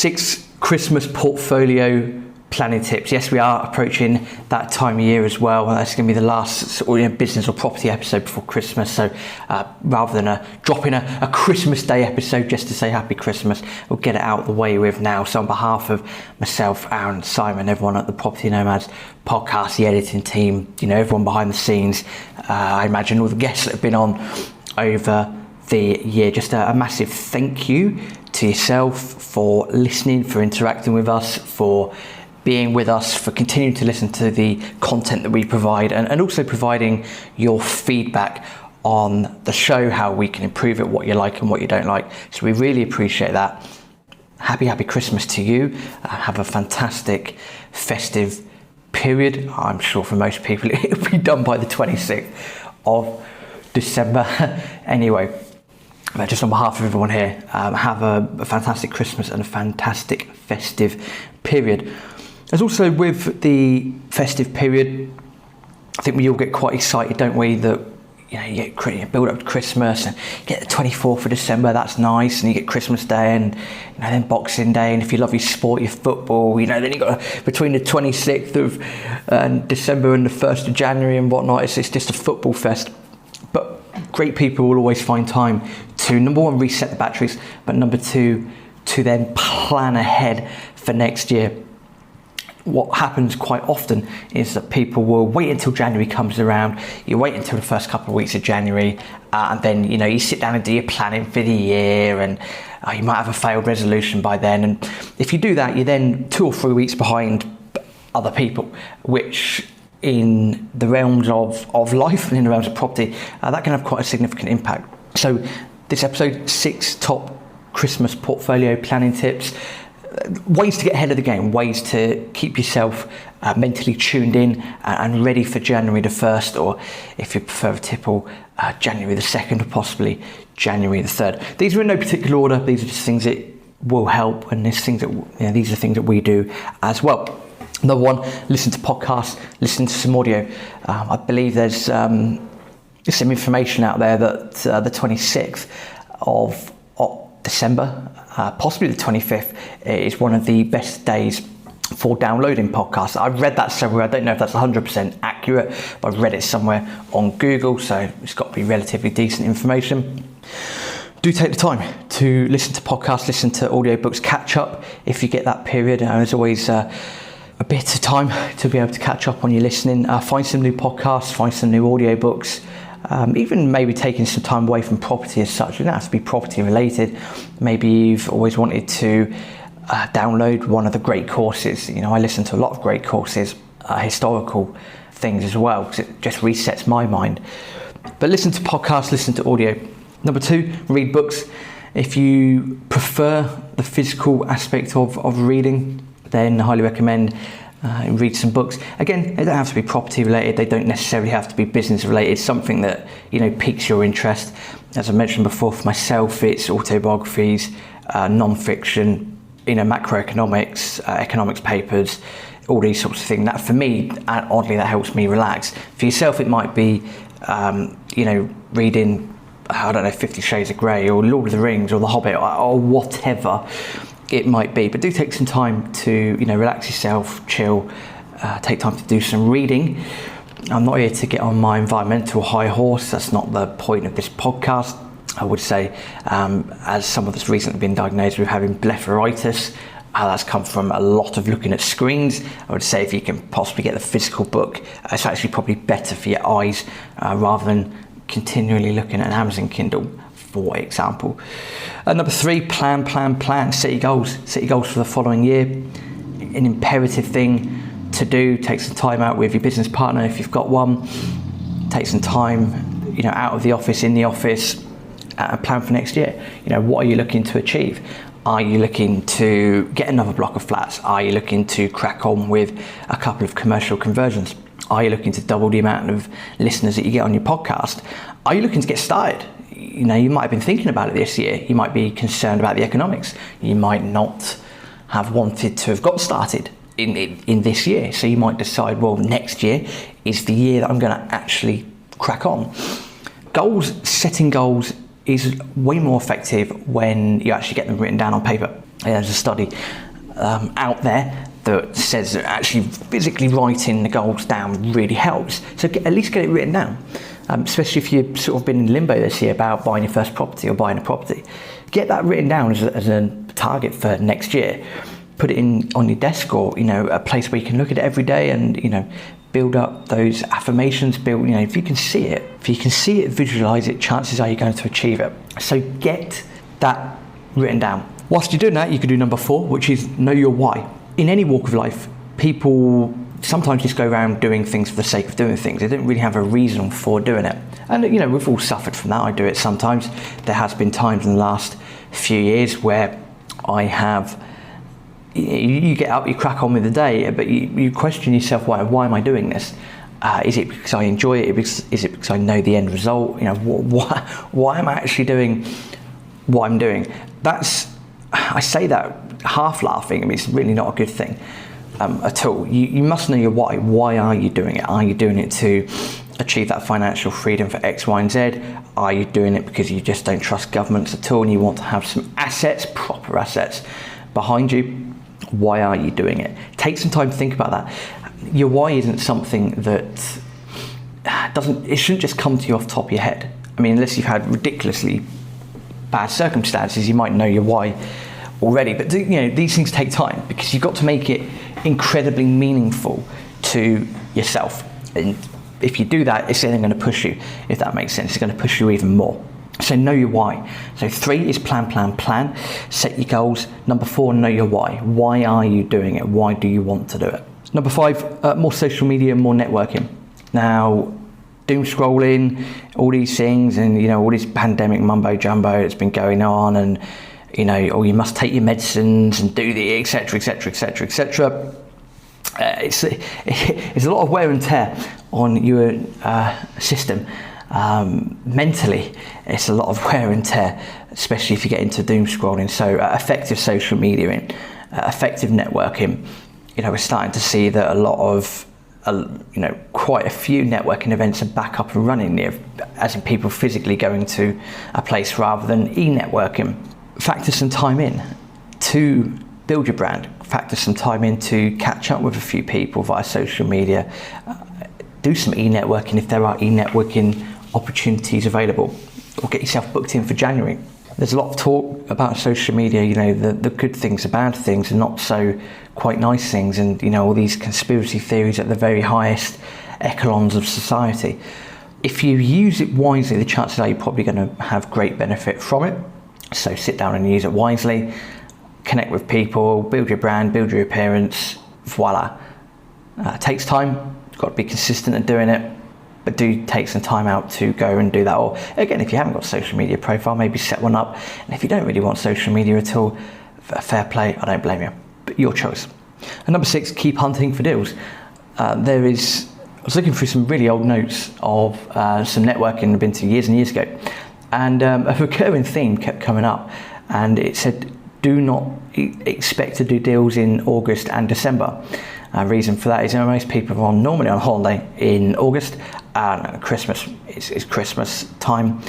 6 Christmas portfolio planning tips. Yes, we are approaching that time of year as well. That's going to be the last business or property episode before Christmas. So rather than dropping a Christmas Day episode just to say Happy Christmas, we'll get it out of the way with now. So on behalf of myself, Aaron, Simon, everyone at the Property Nomads Podcast, the editing team, everyone behind the scenes, I imagine all the guests that have been on over the year, just a massive thank you to yourself for listening, for interacting with us, for being with us, for continuing to listen to the content that we provide, and also providing your feedback on the show, how we can improve it, what you like and what you don't like. So we really appreciate that. Happy Christmas to you. Have a fantastic festive period. I'm sure for most people it'll be done by the 26th of December. Anyway, just on behalf of everyone here, have a fantastic Christmas and a fantastic festive period. As also with the festive period, I think we all get quite excited, don't we, that you build up to Christmas and you get the 24th of December, that's nice, and you get Christmas Day and then Boxing Day, and if you love your sport, your football, then you got between the 26th of December and the 1st of January and whatnot, it's just a football fest. But great people will always find time to, number one, reset the batteries, but number two, to then plan ahead for next year. What happens quite often is that people will wait until January comes around. You wait until the first couple of weeks of January, and then you sit down and do your planning for the year, and you might have a failed resolution by then. And if you do that, you're then 2 or 3 weeks behind other people, which in the realms of life and in the realms of property, that can have quite a significant impact. So this episode, 6 top Christmas portfolio planning tips. Ways to get ahead of the game, ways to keep yourself mentally tuned in and ready for January the 1st, or if you prefer a tipple, January the 2nd, or possibly January the 3rd. These are in no particular order. These are just things that will help, and these are things that we do as well. Number one, listen to podcasts, listen to some audio. I believe there's some information out there that the 26th of December, possibly the 25th, is one of the best days for downloading podcasts. I've read that somewhere. I don't know if that's 100% accurate, but I've read it somewhere on Google, so it's got to be relatively decent information. Do take the time to listen to podcasts, listen to audiobooks, catch up if you get that period. There's always a bit of time to be able to catch up on your listening. Find some new podcasts, find some new audiobooks. Even maybe taking some time away from property as such. It doesn't have to be property related. Maybe you've always wanted to download one of the great courses. I listen to a lot of great courses, historical things as well, because it just resets my mind. But listen to podcasts, listen to audio. Number 2, read books. If you prefer the physical aspect of reading, then I highly recommend read some books. Again, they don't have to be property related, they don't necessarily have to be business related. Something that piques your interest. As I mentioned before, for myself, it's autobiographies, non-fiction, macroeconomics, economics papers, all these sorts of things. That for me, oddly, that helps me relax. For yourself, it might be reading 50 Shades of Grey or Lord of the Rings or The Hobbit or whatever it might be. But do take some time to relax yourself, chill, take time to do some reading. I'm not here to get on my environmental high horse. That's not the point of this podcast. I would say, as someone that's recently been diagnosed with having blepharitis, that's come from a lot of looking at screens. I would say if you can possibly get the physical book, it's actually probably better for your eyes rather than continually looking at an Amazon Kindle, for example. Number 3, plan. Set your goals. Set your goals for the following year. An imperative thing to do. Take some time out with your business partner if you've got one. Take some time, out of the office, in the office, and plan for next year. What are you looking to achieve? Are you looking to get another block of flats? Are you looking to crack on with a couple of commercial conversions? Are you looking to double the amount of listeners that you get on your podcast? Are you looking to get started? You might have been thinking about it this year. You might be concerned about the economics. You might not have wanted to have got started in this year. So you might decide, well, next year is the year that I'm going to actually crack on. Setting goals is way more effective when you actually get them written down on paper. There's a study out there that says that actually physically writing the goals down really helps. So at least get it written down, especially if you've sort of been in limbo this year about buying your first property or buying a property. Get that written down as a target for next year. Put it on your desk, or a place where you can look at it every day and build up those affirmations. If you can see it, visualize it, chances are you're going to achieve it. So get that written down. Whilst you're doing that, you can do number 4, which is know your why. In any walk of life, people sometimes just go around doing things for the sake of doing things. They don't really have a reason for doing it. And we've all suffered from that. I do it sometimes. There has been times in the last few years where I have, you get up, you crack on with the day, but you question yourself, why am I doing this? Is it because I enjoy it? Is it because I know the end result? Why am I actually doing what I'm doing? I say that half laughing. I mean, it's really not a good thing at all. You must know your why. Why are you doing it? Are you doing it to achieve that financial freedom for X, Y, and Z? Are you doing it because you just don't trust governments at all and you want to have some assets, proper assets behind you? Why are you doing it? Take some time to think about that. Your why isn't something that it shouldn't just come to you off the top of your head. I mean, unless you've had ridiculously bad circumstances, you might know your why already, but these things take time because you've got to make it incredibly meaningful to yourself. And if you do that, it's then going to push you, if that makes sense. It's going to push you even more. So know your why. So 3 is plan. Set your goals. Number 4, know your why. Why are you doing it? Why do you want to do it? Number 5, more social media, more networking. Now, doom scrolling, all these things, and all this pandemic mumbo jumbo that's been going on, and or you must take your medicines and do the etc. It's a lot of wear and tear on your system. Mentally, it's a lot of wear and tear, especially if you get into doom scrolling. So effective social media and effective networking. We're starting to see that a lot of quite a few networking events are back up and running, as in people physically going to a place rather than e-networking. Factor some time in to build your brand. Factor some time in to catch up with a few people via social media. Do some e-networking if there are e-networking opportunities available, or get yourself booked in for January. There's a lot of talk about social media, the good things, the bad things, and not so quite nice things, and all these conspiracy theories at the very highest echelons of society. If you use it wisely, the chances are you're probably going to have great benefit from it. So sit down and use it wisely, connect with people, build your brand, build your appearance, voila. It takes time, you've got to be consistent at doing it, but do take some time out to go and do that. Or again, if you haven't got a social media profile, maybe set one up. And if you don't really want social media at all, fair play, I don't blame you, but your choice. And number 6, keep hunting for deals. I was looking through some really old notes of some networking I've been to years and years ago. And a recurring theme kept coming up, and it said, do not expect to do deals in August and December. Reason for that is most people are normally on holiday in August, and Christmas is Christmas time.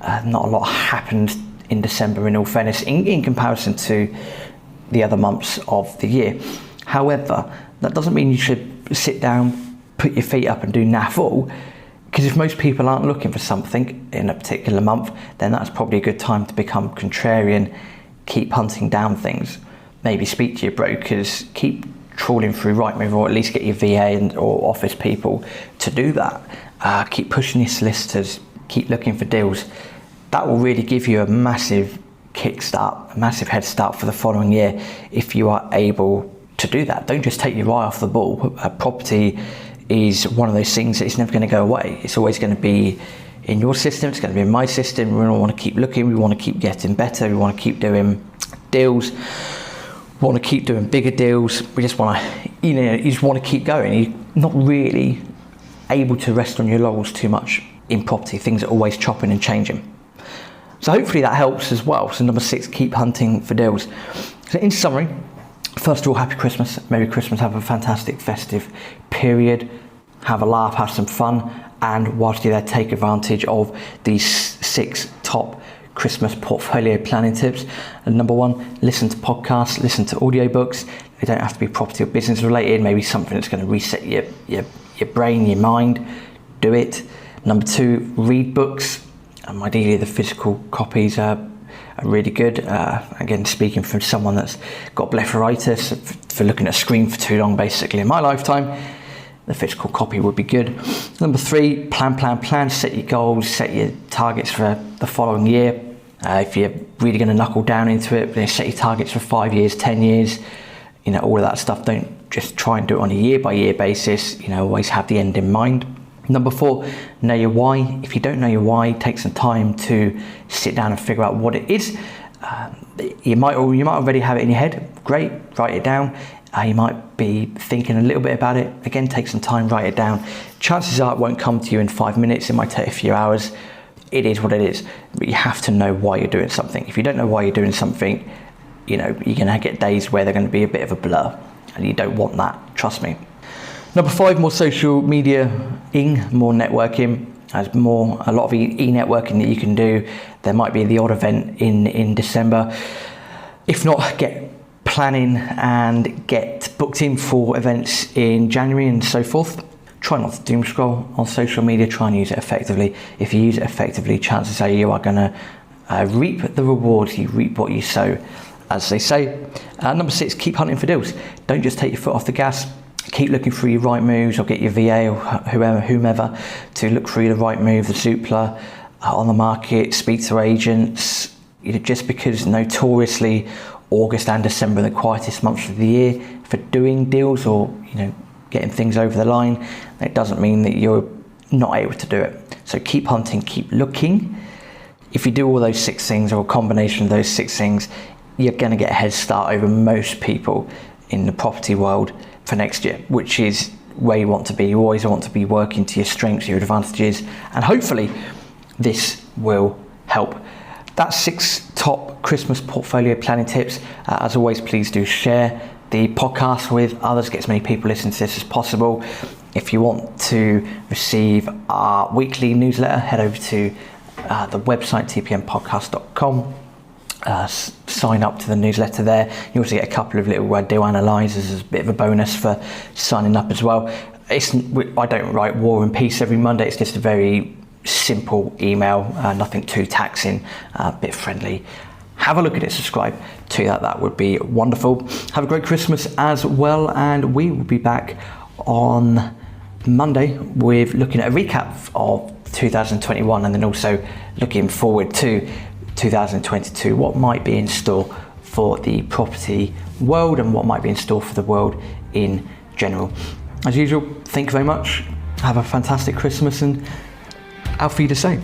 Not a lot happened in December, in all fairness, in comparison to the other months of the year. However, that doesn't mean you should sit down, put your feet up and do naff all. Because if most people aren't looking for something in a particular month, then that's probably a good time to become contrarian, keep hunting down things. Maybe speak to your brokers, keep trawling through Rightmove, or at least get your VA or office people to do that. Keep pushing your solicitors, keep looking for deals. That will really give you a massive kickstart, a massive head start for the following year if you are able to do that. Don't just take your eye off the ball. Property is one of those things that it's never going to go away. It's always going to be in your system, it's going to be in my system. We want to keep looking, we want to keep getting better, we want to keep doing deals, we want to keep doing bigger deals. We just want to, you just want to keep going. You're not really able to rest on your laurels too much in property. Things are always chopping and changing. So hopefully that helps as well. So number 6, keep hunting for deals. So in summary, first of all, happy Christmas, Merry Christmas, have a fantastic festive period, have a laugh, have some fun, and whilst you're there, take advantage of these 6 top Christmas portfolio planning tips. And number one, listen to podcasts, listen to audiobooks. They don't have to be property or business related. Maybe something that's going to reset your brain, your mind. Do it. Number two, read books. Ideally, the physical copies are really good. Again, speaking from someone that's got blepharitis for looking at a screen for too long, basically in my lifetime, the physical copy would be good. Number three, plan. Set your goals, set your targets for the following year. If you're really going to knuckle down into it, then set your targets for 5 years, 10 years, all of that stuff. Don't just try and do it on a year by year basis. Always have the end in mind. Number four, know your why. If you don't know your why, take some time to sit down and figure out what it is. You might already have it in your head. Great, write it down. You might be thinking a little bit about it. Again, take some time, write it down. Chances are it won't come to you in 5 minutes. It might take a few hours. It is what it is. But you have to know why you're doing something. If you don't know why you're doing something, you're going to get days where they're going to be a bit of a blur. And you don't want that, trust me. Number five, more social media, more networking. There's a lot of e-networking that you can do. There might be the odd event in December. If not, get planning and get booked in for events in January and so forth. Try not to doom scroll on social media. Try and use it effectively. If you use it effectively, chances are you are going to reap the rewards. You reap what you sow, as they say. Number six, keep hunting for deals. Don't just take your foot off the gas. Keep looking through your right moves, or get your VA or whomever to look through the right move, the Zoopla on the market. Speak to agents. Just because notoriously August and December are the quietest months of the year for doing deals or getting things over the line, it doesn't mean that you're not able to do it. So keep hunting, keep looking. If you do all those 6 things, or a combination of those 6 things, you're going to get a head start over most people in the property world for next year, which is where you want to be. You always want to be working to your strengths, your advantages, and hopefully this will help. That's 6 top Christmas portfolio planning tips. As always, please do share the podcast with others, get as many people listening to this as possible. If you want to receive our weekly newsletter, head over to the website tpmpodcast.com. Sign up to the newsletter there. You also get a couple of little deal analyzers as a bit of a bonus for signing up as well. I don't write War and Peace every Monday. It's just a very simple email, nothing too taxing, a bit friendly. Have a look at it, subscribe to that. That would be wonderful. Have a great Christmas as well, and we will be back on Monday with looking at a recap of 2021 and then also looking forward to 2022, what might be in store for the property world and what might be in store for the world in general. As usual, thank you very much. Have a fantastic Christmas, and out for you to say.